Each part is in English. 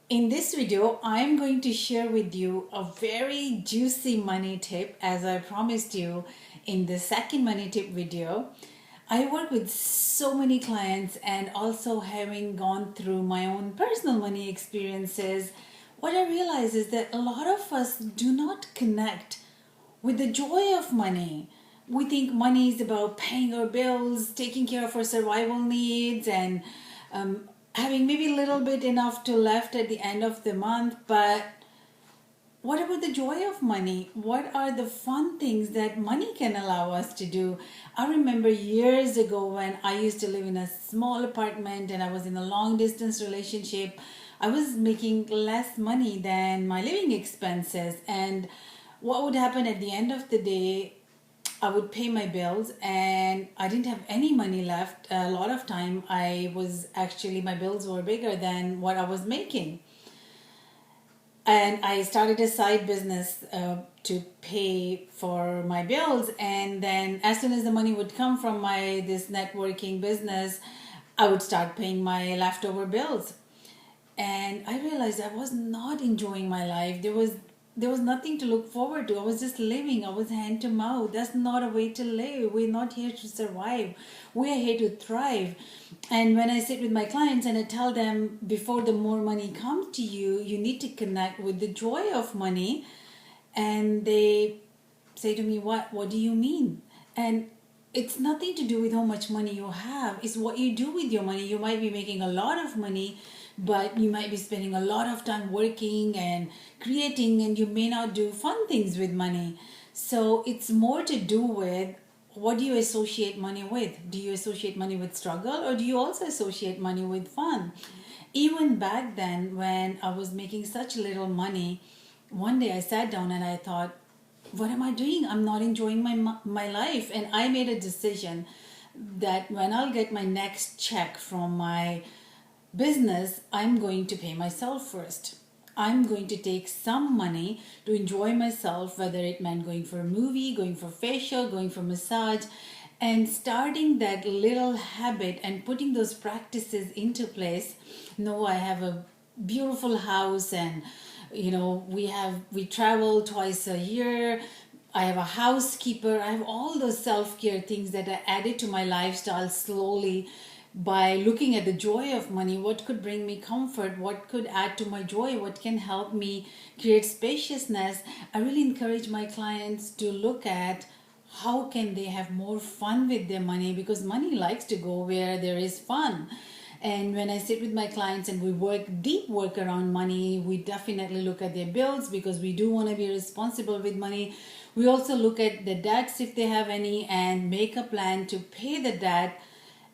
In this video, I'm going to share with you a very juicy money tip as I promised you in the second money tip video. I work with so many clients and also having gone through my own personal money experiences, what I realize is that a lot of us do not connect with the joy of money. We think money is about paying our bills, taking care of our survival needs, and having maybe a little bit enough to left at the end of the month. But what about the joy of money? What are the fun things that money can allow us to do? I remember years ago when I used to live in a small apartment and I was in a long distance relationship. I was making less money than my living expenses. And what would happen at the end of the day, I would pay my bills and I didn't have any money left. A lot of time my bills were bigger than what I was making. And I started a side business to pay for my bills. And then as soon as the money would come from my this networking business, I would start paying my leftover bills. And I realized I was not enjoying my life. There was nothing to look forward to. I was just living. I was hand to mouth. That's not a way to live. We're not here to survive. We are here to thrive. And when I sit with my clients and I tell them before the more money comes to you, you need to connect with the joy of money. And they say to me, What do you mean? And it's nothing to do with how much money you have. It's what you do with your money. You might be making a lot of money, but you might be spending a lot of time working and creating, and you may not do fun things with money. So it's more to do with what do you associate money with? Do you associate money with struggle, or do you also associate money with fun? Even back then, when I was making such little money, one day I sat down and I thought, what am I doing? I'm not enjoying my life. And I made a decision that when I'll get my next check from my business, I'm going to pay myself first. I'm going to take some money to enjoy myself, whether it meant going for a movie, going for facial, going for massage, and starting that little habit and putting those practices into place. No, I have a beautiful house, and we travel twice a year. I have a housekeeper. I have all those self-care things that I added to my lifestyle slowly by looking at the joy of money. What could bring me comfort? What could add to my joy? What can help me create spaciousness? I really encourage my clients to look at how can they have more fun with their money, because money likes to go where there is fun. And when I sit with my clients and we work deep work around money, we definitely look at their bills because we do want to be responsible with money. We also look at the debts if they have any and make a plan to pay the debt,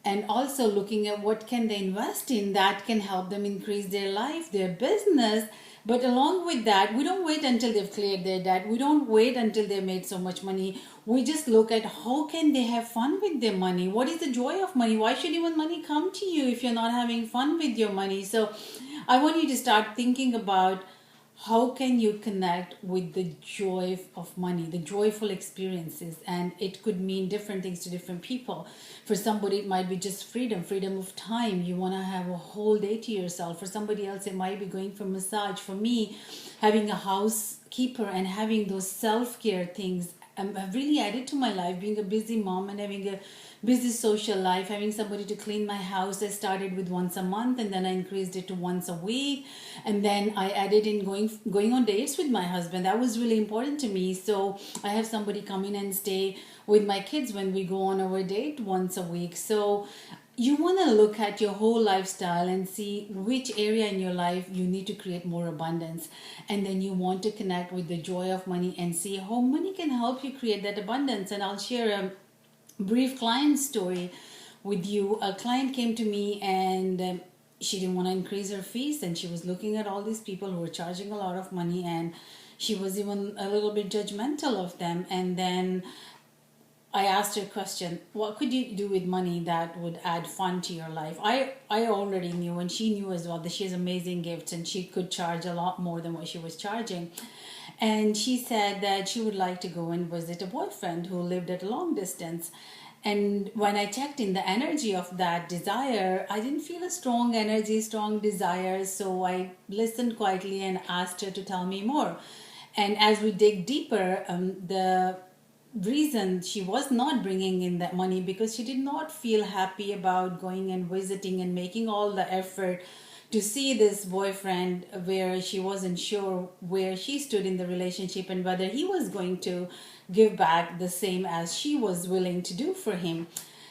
and also looking at what can they invest in that can help them increase their life, their business. But along with that, we don't wait until they've cleared their debt. We don't wait until they've made so much money. We just look at how can they have fun with their money. What is the joy of money? Why should even money come to you if you're not having fun with your money? So I want you to start thinking about how can you connect with the joy of money, the joyful experiences. And it could mean different things to different people. For somebody it might be just freedom of time. You want to have a whole day to yourself. For somebody else it might be going for massage. For me, having a housekeeper and having those self-care things have really added to my life. Being a busy mom and having a busy social life, having somebody to clean my house. I started with once a month and then I increased it to once a week, and then I added in going on dates with my husband. That was really important to me. So I have somebody come in and stay with my kids when we go on our date once a week. So you want to look at your whole lifestyle and see which area in your life you need to create more abundance, and then you want to connect with the joy of money and see how money can help you create that abundance. And I'll share a brief client story with you. A client came to me and she didn't want to increase her fees, and she was looking at all these people who were charging a lot of money, and she was even a little bit judgmental of them. And then I asked her a question, what could you do with money that would add fun to your life? I already knew, and she knew as well, that she has amazing gifts and she could charge a lot more than what she was charging. And she said that she would like to go and visit a boyfriend who lived at a long distance. And when I checked in the energy of that desire, I didn't feel a strong energy, strong desire. So I listened quietly and asked her to tell me more. And as we dig deeper, the reason she was not bringing in that money because she did not feel happy about going and visiting and making all the effort to see this boyfriend, where she wasn't sure where she stood in the relationship and whether he was going to give back the same as she was willing to do for him.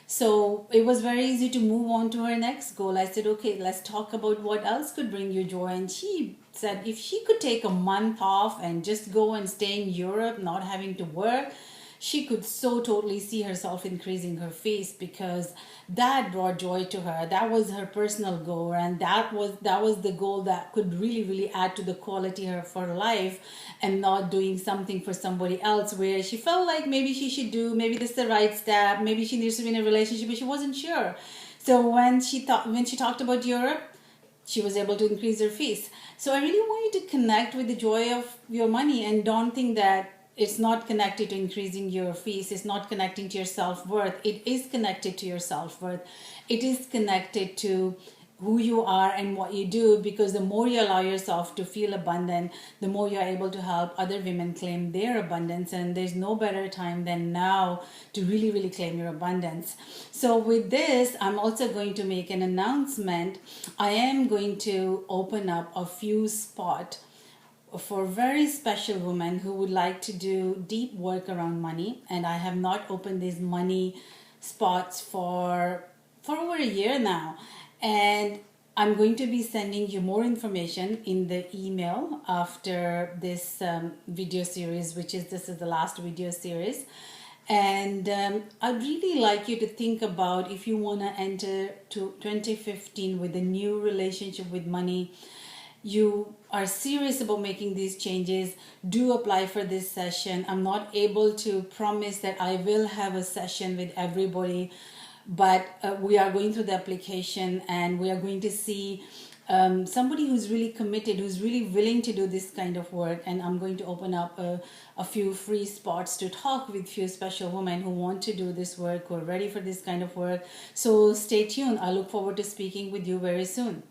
So it was very easy to move on to her next goal. I said, okay, let's talk about what else could bring you joy. And she said if she could take a month off and just go and stay in Europe, not having to work, she could so totally see herself increasing her fees, because that brought joy to her. That was her personal goal, and that was the goal that could really add to the quality of her life, and not doing something for somebody else where she felt like maybe she should do, maybe this is the right step, maybe she needs to be in a relationship, but she wasn't sure. So when she talked about Europe, she was able to increase her fees. So I really want you to connect with the joy of your money, and don't think that it's not connected to increasing your fees. It's not connecting to your self-worth. It is connected to your self-worth. It is connected to who you are and what you do, because the more you allow yourself to feel abundant, the more you're able to help other women claim their abundance. And there's no better time than now to really claim your abundance. So with this, I'm also going to make an announcement. I am going to open up a few spots for very special women who would like to do deep work around money. And I have not opened these money spots for over a year now. And I'm going to be sending you more information in the email after this video series, which is this is the last video series. And I'd really like you to think about, if you want to enter to 2015 with a new relationship with money, you are serious about making these changes, do apply for this session. I'm not able to promise that I will have a session with everybody, but we are going through the application, and we are going to see somebody who's really committed, who's really willing to do this kind of work. And I'm going to open up a few free spots to talk with few special women who want to do this work, who are ready for this kind of work. So stay tuned. I look forward to speaking with you very soon.